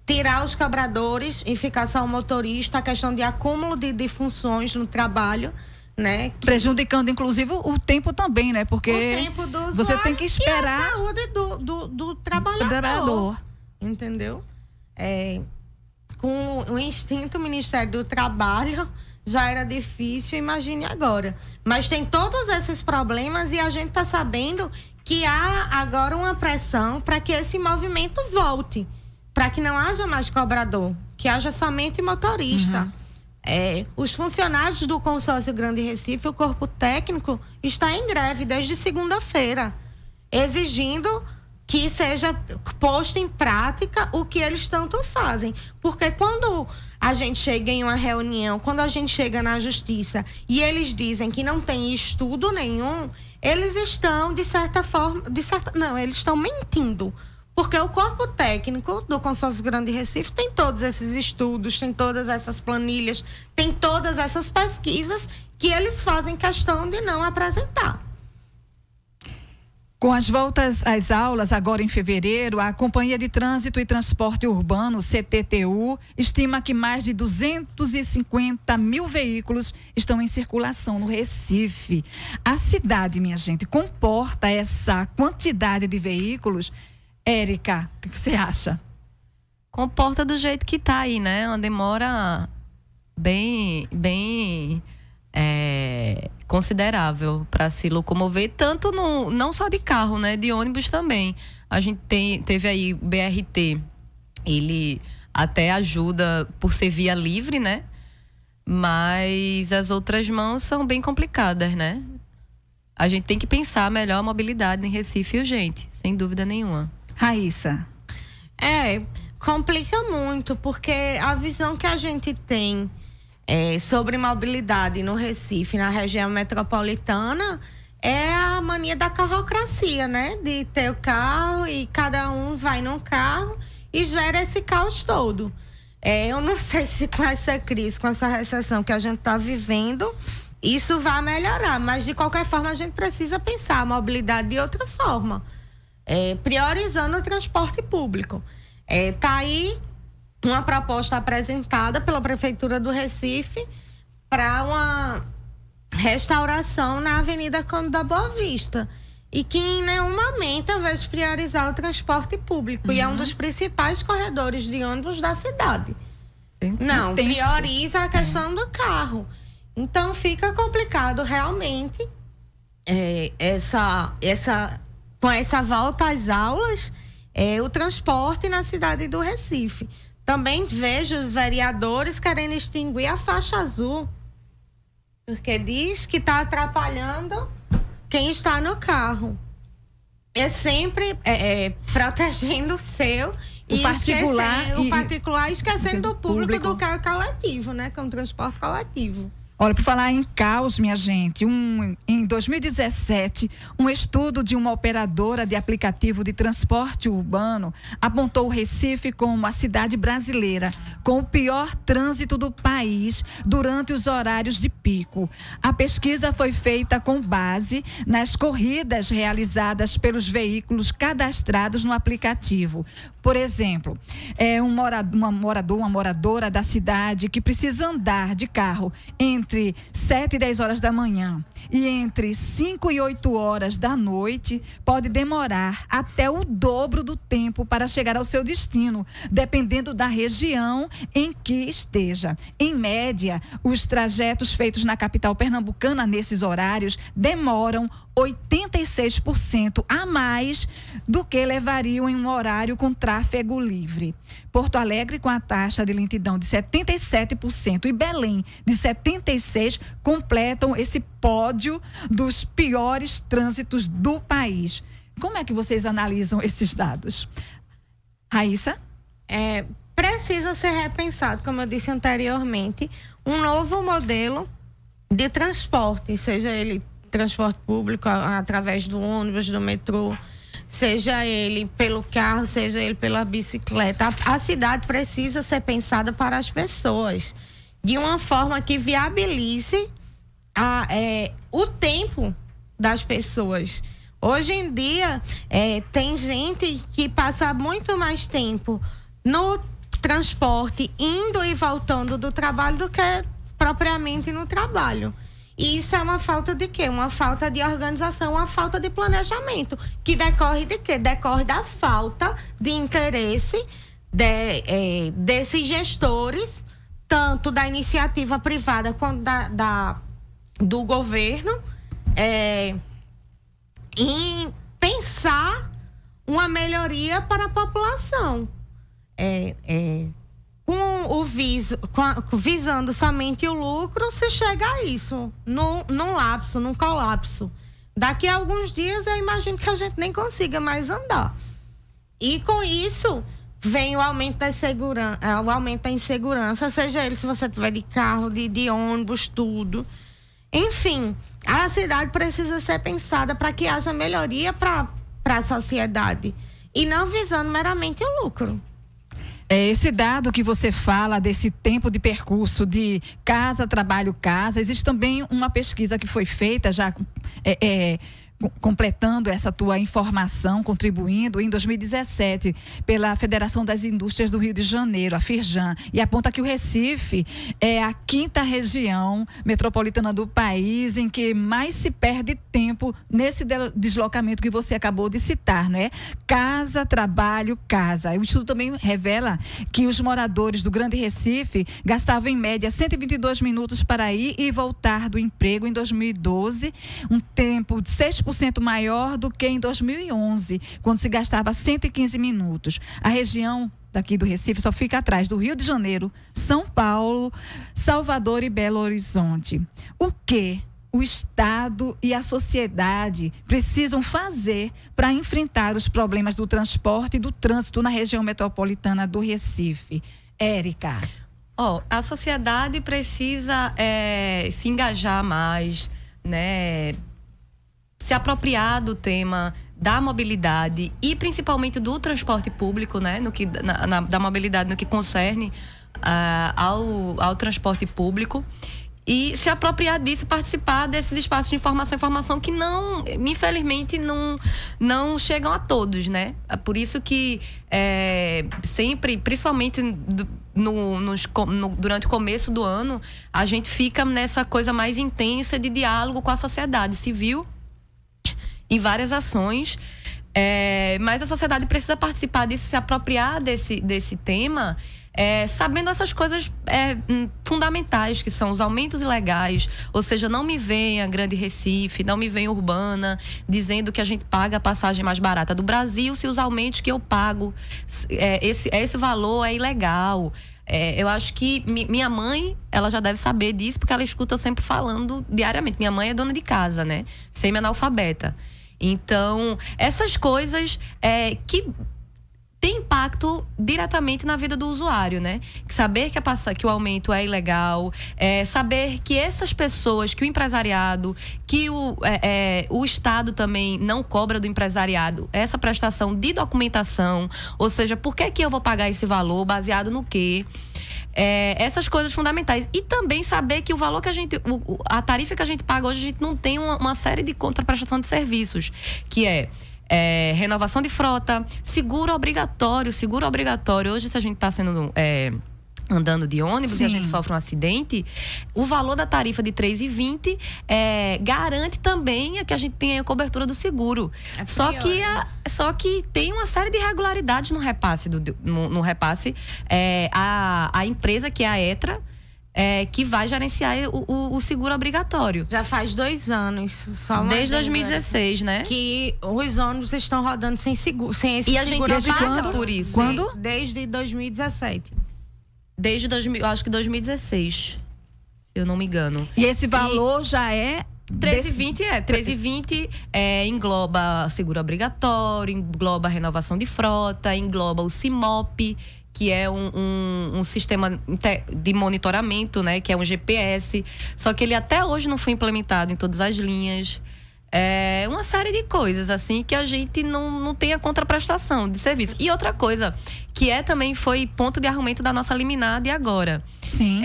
tirar os cobradores e ficar só o motorista, a questão de acúmulo de funções no trabalho, né? Prejudicando, inclusive, o tempo também, né? Porque o tempo do usuário, você tem que esperar e a saúde do trabalhador. Entendeu? Com o instinto Ministério do Trabalho já era difícil, imagine agora. Mas tem todos esses problemas e a gente está sabendo que há agora uma pressão para que esse movimento volte, para que não haja mais cobrador, que haja somente motorista. Os funcionários do consórcio Grande Recife, o corpo técnico, está em greve desde segunda-feira, exigindo que seja posto em prática o que eles tanto fazem. Porque quando a gente chega em uma reunião, quando a gente chega na justiça e eles dizem que não tem estudo nenhum, eles estão, de certa forma... eles estão mentindo. Porque o corpo técnico do consórcio Grande Recife tem todos esses estudos, tem todas essas planilhas, tem todas essas pesquisas que eles fazem questão de não apresentar. Com as voltas às aulas, agora em fevereiro, a Companhia de Trânsito e Transporte Urbano, CTTU, estima que mais de 250 mil veículos estão em circulação no Recife. A cidade, minha gente, comporta essa quantidade de veículos? Érica, o que você acha? Comporta do jeito que tá aí, né? Uma demora bem considerável para se locomover, tanto não só de carro, né? De ônibus também. A gente teve aí o BRT, ele até ajuda por ser via livre, né? Mas as outras mãos são bem complicadas, né? A gente tem que pensar melhor a mobilidade em Recife urgente, sem dúvida nenhuma. Raíssa. Complica muito, porque a visão que a gente tem sobre mobilidade no Recife, na região metropolitana, é a mania da carrocracia, né? De ter o carro e cada um vai num carro e gera esse caos todo. Eu não sei se com essa crise, com essa recessão que a gente está vivendo, isso vai melhorar, mas de qualquer forma a gente precisa pensar a mobilidade de outra forma. Priorizando o transporte público. Tá aí uma proposta apresentada pela Prefeitura do Recife para uma restauração na Avenida Conde da Boa Vista. E que em nenhum momento eu vejo priorizar o transporte público. E é um dos principais corredores de ônibus da cidade. Não, prioriza a questão do carro. Então fica complicado realmente com essa volta às aulas, o transporte na cidade do Recife. Também vejo os vereadores querendo extinguir a faixa azul, porque diz que está atrapalhando quem está no carro. É sempre protegendo o seu o particular, esquecendo o público do carro coletivo, né? Que é um transporte coletivo. Olha, por falar em caos, minha gente, em 2017, um estudo de uma operadora de aplicativo de transporte urbano apontou o Recife como a cidade brasileira com o pior trânsito do país durante os horários de pico. A pesquisa foi feita com base nas corridas realizadas pelos veículos cadastrados no aplicativo. Por exemplo, uma moradora da cidade que precisa andar de carro entre 7 e 10 horas da manhã e entre 5 e 8 horas da noite, pode demorar até o dobro do tempo para chegar ao seu destino, dependendo da região em que esteja. Em média, os trajetos feitos na capital pernambucana nesses horários demoram 86% a mais do que levariam em um horário com tráfego livre. Porto Alegre, com a taxa de lentidão de 77% e Belém de 76%, completam esse pódio dos piores trânsitos do país. Como é que vocês analisam esses dados? Raíssa? Precisa ser repensado, como eu disse anteriormente, um novo modelo de transporte, seja ele transporte público através do ônibus, do metrô, seja ele pelo carro, seja ele pela bicicleta. A cidade precisa ser pensada para as pessoas de uma forma que viabilize o tempo das pessoas. Hoje em dia, tem gente que passa muito mais tempo no transporte, indo e voltando do trabalho, do que propriamente no trabalho. E isso é uma falta de quê? Uma falta de organização, uma falta de planejamento. Que decorre de quê? Decorre da falta de interesse desses gestores, tanto da iniciativa privada quanto do governo, em pensar uma melhoria para a população. Visando somente o lucro, se chega a isso, num lapso, num colapso. Daqui a alguns dias, eu imagino que a gente nem consiga mais andar. E com isso, vem o aumento da insegurança, seja ele se você tiver de carro, de ônibus, tudo. Enfim, a cidade precisa ser pensada para que haja melhoria para a sociedade e não visando meramente o lucro. Esse dado que você fala desse tempo de percurso de casa, trabalho, casa, existe também uma pesquisa que foi feita já completando essa tua informação, contribuindo em 2017 pela Federação das Indústrias do Rio de Janeiro, a Firjan, e aponta que o Recife é a 5ª região metropolitana do país em que mais se perde tempo nesse deslocamento que você acabou de citar, não é? Casa, trabalho, casa. O estudo também revela que os moradores do Grande Recife gastavam em média 122 minutos para ir e voltar do emprego em 2012, um tempo de 6% maior do que em 2011, quando se gastava 115 minutos. A região daqui do Recife só fica atrás do Rio de Janeiro, São Paulo, Salvador e Belo Horizonte. O que o Estado e a sociedade precisam fazer para enfrentar os problemas do transporte e do trânsito na região metropolitana do Recife? Érica. A sociedade precisa se engajar mais, né? Se apropriar do tema da mobilidade e principalmente do transporte público, né? Da mobilidade no que concerne ao transporte público, e se apropriar disso, participar desses espaços de informação que não, infelizmente, não chegam a todos, né? É por isso que sempre, principalmente durante o começo do ano, a gente fica nessa coisa mais intensa de diálogo com a sociedade civil, em várias ações, mas a sociedade precisa participar disso, se apropriar desse tema, sabendo essas coisas fundamentais, que são os aumentos ilegais. Ou seja, não me venha Grande Recife, não me venha Urbana, dizendo que a gente paga a passagem mais barata do Brasil, se os aumentos que eu pago, esse valor é ilegal. Eu acho que minha mãe, ela já deve saber disso, porque ela escuta sempre falando diariamente. Minha mãe é dona de casa, né? Semi-analfabeta. Então, essas coisas que tem impacto diretamente na vida do usuário, né? Saber que o aumento é ilegal, saber que essas pessoas, que o empresariado, que o Estado também não cobra do empresariado essa prestação de documentação, ou seja, por que eu vou pagar esse valor, baseado no quê? Essas coisas fundamentais. E também saber que o valor que a tarifa que a gente paga hoje, a gente não tem uma série de contraprestação de serviços, que renovação de frota, seguro obrigatório. Hoje, se a gente está andando de ônibus, sim, e a gente sofre um acidente, o valor da tarifa de R$ 3,20 garante também que a gente tenha a cobertura do seguro. Só que tem uma série de irregularidades no repasse. A empresa, que é a ETRA, que vai gerenciar o seguro obrigatório. Já faz 2 anos. Desde 2016, né? Que os ônibus estão rodando sem seguro, sem esse seguro. E a gente paga por isso. Quando? Desde 2017. Desde acho que 2016, se eu não me engano. E esse valor já é... 13,20 engloba seguro obrigatório, engloba renovação de frota, engloba o CIMOP, que é um sistema de monitoramento, né? Que é um GPS. Só que ele até hoje não foi implementado em todas as linhas. Uma série de coisas, assim, que a gente não tem a contraprestação de serviço. E outra coisa, que também foi ponto de argumento da nossa liminar de agora. Sim.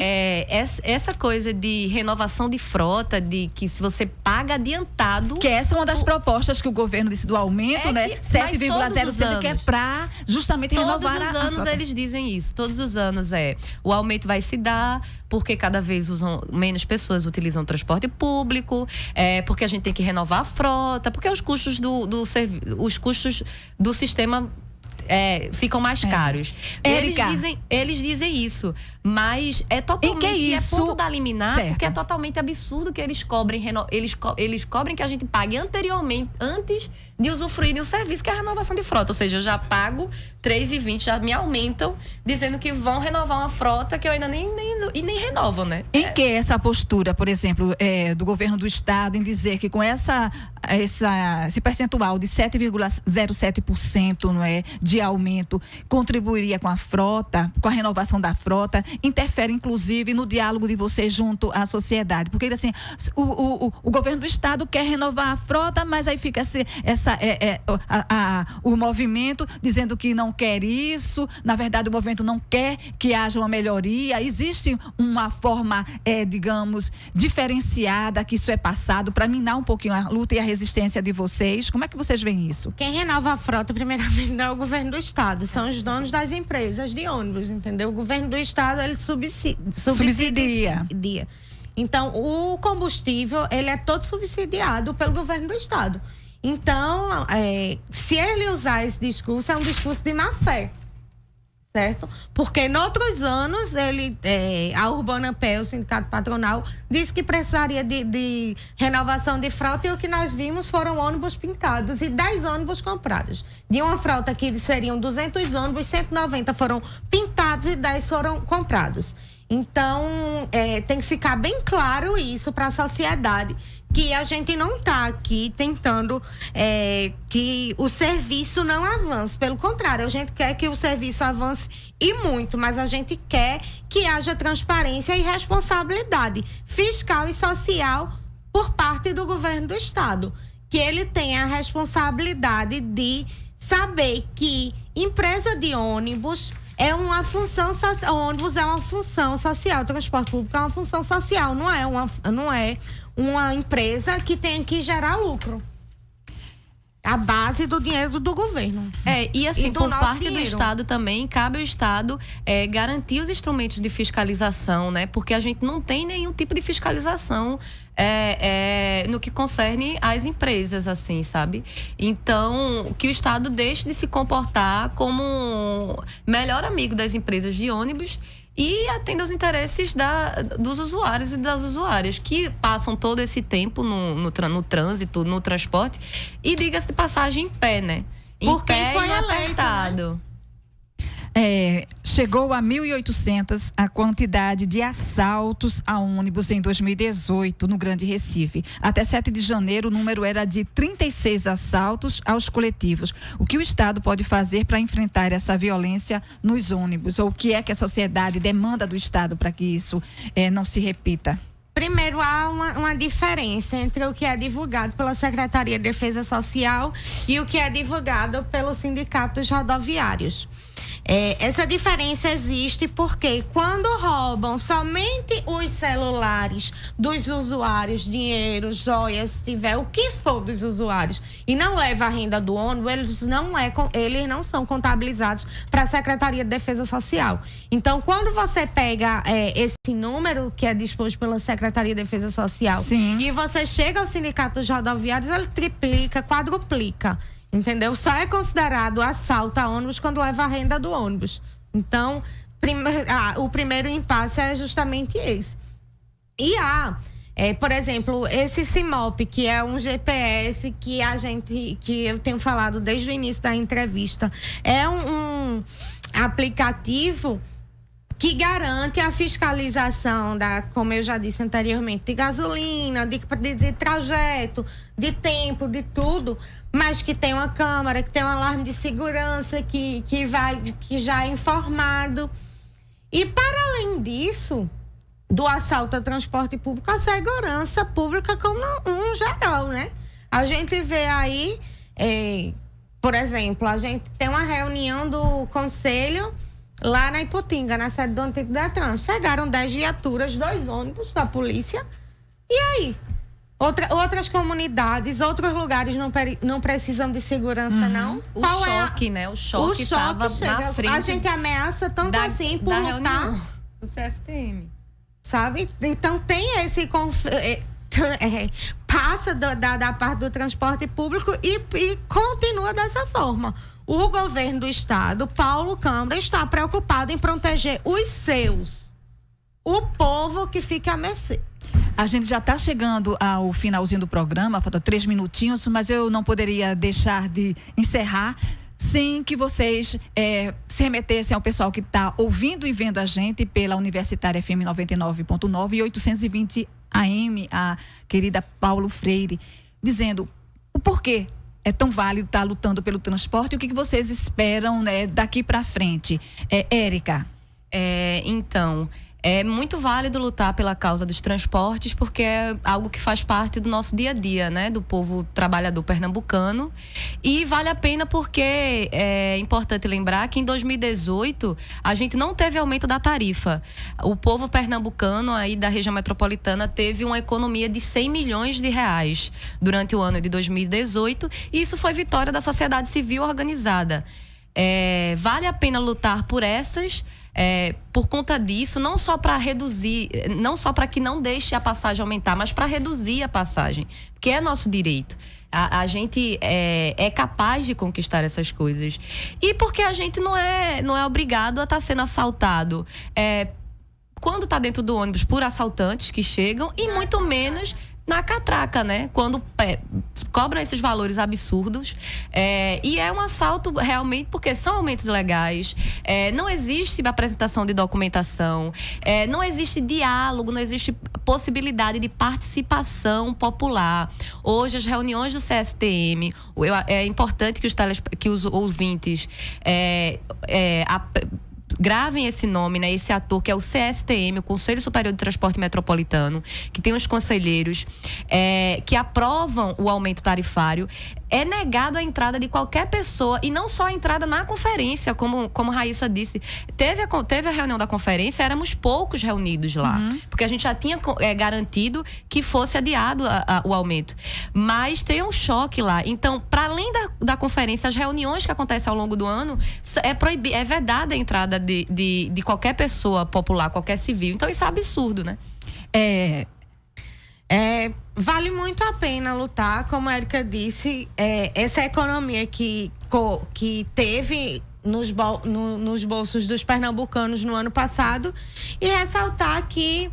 Essa coisa de renovação de frota, de que se você paga adiantado... Que essa é uma das propostas que o governo disse do aumento, né? 7,0%, que é para justamente renovar Todos os anos eles dizem isso. Todos os anos o aumento vai se dar porque cada vez menos pessoas utilizam o transporte público, porque a gente tem que renovar a frota, porque os custos do sistema ficam mais caros. Eles dizem isso, mas é totalmente... Em que isso? É ponto da liminar, Certo. porque é totalmente absurdo que eles cobrem, eles cobrem que a gente pague anteriormente, antes de usufruir de um serviço que é a renovação de frota. Ou seja, eu já pago R$3,20, já me aumentam, dizendo que vão renovar uma frota que eu ainda nem renovam, né? Em que essa postura, por exemplo, do governo do estado em dizer que com esse percentual de 7,07%, não é, de aumento, contribuiria com a frota, com a renovação da frota, interfere inclusive no diálogo de vocês junto à sociedade? Porque assim, o governo do estado quer renovar a frota, mas aí fica o movimento dizendo que não quer isso. Na verdade, o movimento não quer que haja uma melhoria. Existe uma forma, digamos, diferenciada que isso é passado para minar um pouquinho a luta e a resistência de vocês. Como é que vocês veem isso? Quem renova a frota, primeiramente, não é o governo do estado, são os donos das empresas de ônibus, entendeu? O governo do estado, ele subsidia. Então, o combustível, ele é todo subsidiado pelo governo do estado. Então, se ele usar esse discurso, é um discurso de má fé, certo? Porque em outros anos, a Urbanapé, o sindicato patronal, disse que precisaria de renovação de frota, e o que nós vimos foram ônibus pintados e 10 ônibus comprados. De uma frota que seriam 200 ônibus, 190 foram pintados e 10 foram comprados. Então, tem que ficar bem claro isso para a sociedade, que a gente não está aqui tentando que o serviço não avance. Pelo contrário, a gente quer que o serviço avance e muito, mas a gente quer que haja transparência e responsabilidade fiscal e social por parte do governo do estado. Que ele tenha a responsabilidade de saber que empresa de ônibus é uma função social, ônibus é uma função social, transporte público é uma função social, não é uma empresa que tem que gerar lucro. A base do dinheiro do governo. E assim, por parte do Estado também, cabe ao Estado garantir os instrumentos de fiscalização, né? Porque a gente não tem nenhum tipo de fiscalização no que concerne às empresas, assim, sabe? Então, que o Estado deixe de se comportar como melhor amigo das empresas de ônibus e atenda aos interesses dos usuários e das usuárias, que passam todo esse tempo no trânsito, no transporte, e diga-se de passagem, em pé, né? Em pé e apertado. Chegou a 1.800 a quantidade de assaltos a ônibus em 2018 no Grande Recife. Até 7 de janeiro o número era de 36 assaltos aos coletivos. O que o Estado pode fazer para enfrentar essa violência nos ônibus? Ou o que é que a sociedade demanda do Estado para que isso não se repita? Primeiro, há uma diferença entre o que é divulgado pela Secretaria de Defesa Social e o que é divulgado pelo Sindicato dos Rodoviários. Essa diferença existe porque quando roubam somente os celulares dos usuários, dinheiro, joias, se tiver o que for dos usuários, e não leva a renda do ônibus, eles não são contabilizados para a Secretaria de Defesa Social. Então, quando você pega esse número que é disposto pela Secretaria de Defesa Social, sim, e você chega ao Sindicato dos Rodoviários, ele triplica, quadruplica. Entendeu? Só é considerado assalto a ônibus quando leva a renda do ônibus. Então, o primeiro impasse é justamente esse. E por exemplo, esse CIMOP, que é um GPS que eu tenho falado desde o início da entrevista, é um aplicativo que garante a fiscalização como eu já disse anteriormente, de gasolina, de trajeto, de tempo, de tudo, mas que tem uma câmera, que tem um alarme de segurança, que já é informado. E para além disso, do assalto a transporte público, a segurança pública como um geral, né? A gente vê aí, por exemplo, a gente tem uma reunião do conselho lá na Iputinga, na sede do antigo Detran. Chegaram 10 viaturas, 2 ônibus da polícia. E aí? Outras comunidades, outros lugares não precisam de segurança, não? O choque, né? O choque estava na frente. A gente ameaça tanto assim por lutar. Do CSTM. Sabe? Então tem esse passa da parte do transporte público e continua dessa forma. O governo do estado, Paulo Câmara, está preocupado em proteger os seus. O povo que fica a mercê. A gente já está chegando ao finalzinho do programa, faltam 3 minutinhos, mas eu não poderia deixar de encerrar sem que vocês se remetessem ao pessoal que está ouvindo e vendo a gente pela Universitária FM 99.9 e 820 AM, a querida Paulo Freire, dizendo o porquê é tão válido estar lutando pelo transporte e o que vocês esperam, né, daqui para frente. Érica. Então, é muito válido lutar pela causa dos transportes, porque é algo que faz parte do nosso dia a dia, né? Do povo trabalhador pernambucano. E vale a pena porque é importante lembrar que em 2018 a gente não teve aumento da tarifa. O povo pernambucano aí da região metropolitana teve uma economia de 100 milhões de reais durante o ano de 2018. E isso foi vitória da sociedade civil organizada. Vale a pena lutar por essas... por conta disso, não só para reduzir, não só para que não deixe a passagem aumentar, mas para reduzir a passagem, porque é nosso direito. A gente é capaz de conquistar essas coisas. E porque a gente não é obrigado a estar sendo assaltado quando está dentro do ônibus por assaltantes que chegam, e muito menos na catraca, né? Quando cobram esses valores absurdos. E é um assalto realmente porque são aumentos legais. Não existe apresentação de documentação. Não existe diálogo, não existe possibilidade de participação popular. Hoje, as reuniões do CSTM, é importante que os ouvintes gravem esse nome, né? Esse ator que é o CSTM, o Conselho Superior de Transporte Metropolitano, que tem os conselheiros que aprovam o aumento tarifário. É negado a entrada de qualquer pessoa, e não só a entrada na conferência, como Raíssa disse. Teve a reunião da conferência, éramos poucos reunidos lá, porque a gente já tinha garantido que fosse adiado o aumento. Mas tem um choque lá. Então, para além da conferência, as reuniões que acontecem ao longo do ano, é vedada a entrada de qualquer pessoa popular, qualquer civil. Então, isso é absurdo, né? Vale muito a pena lutar, como a Érica disse, essa economia que teve nos bolsos dos pernambucanos no ano passado, e ressaltar que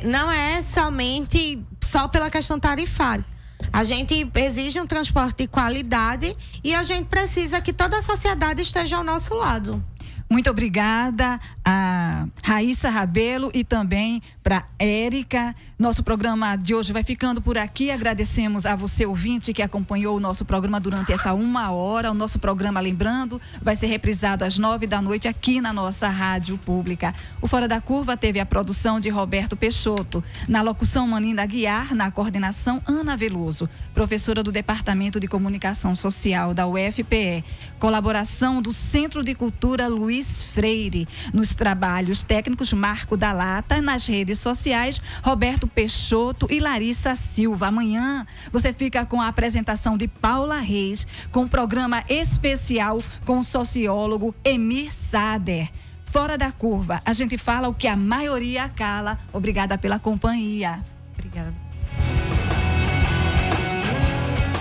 não é somente só pela questão tarifária. A gente exige um transporte de qualidade e a gente precisa que toda a sociedade esteja ao nosso lado. Muito obrigada a Raíssa Rabelo e também para Érica. Nosso programa de hoje vai ficando por aqui. Agradecemos a você, ouvinte, que acompanhou o nosso programa durante essa 1 hora. O nosso programa, lembrando, vai ser reprisado às 9h aqui na nossa rádio pública. O Fora da Curva teve a produção de Roberto Peixoto. Na locução, Manina Aguiar. Na coordenação, Ana Veloso, professora do Departamento de Comunicação Social da UFPE. Colaboração do Centro de Cultura Luiz Freire. Nos trabalhos técnicos, Marco da Lata. Nas redes sociais, Roberto Peixoto e Larissa Silva. Amanhã você fica com a apresentação de Paula Reis, com um programa especial com o sociólogo Emir Sader. Fora da Curva, a gente fala o que a maioria cala. Obrigada pela companhia. Obrigada.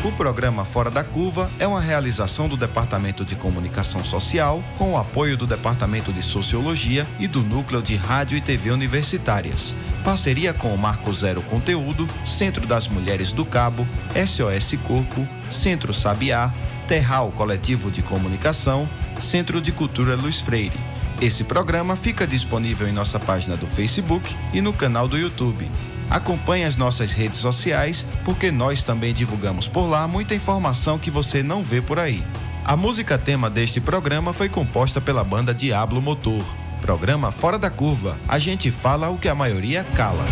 O programa Fora da Curva é uma realização do Departamento de Comunicação Social, com o apoio do Departamento de Sociologia e do Núcleo de Rádio e TV Universitárias. Parceria com o Marco Zero Conteúdo, Centro das Mulheres do Cabo, SOS Corpo, Centro Sabiá, Terral Coletivo de Comunicação, Centro de Cultura Luiz Freire. Esse programa fica disponível em nossa página do Facebook e no canal do YouTube. Acompanhe as nossas redes sociais, porque nós também divulgamos por lá muita informação que você não vê por aí. A música tema deste programa foi composta pela banda Diablo Motor. Programa Fora da Curva. A gente fala o que a maioria cala.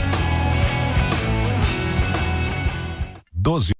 12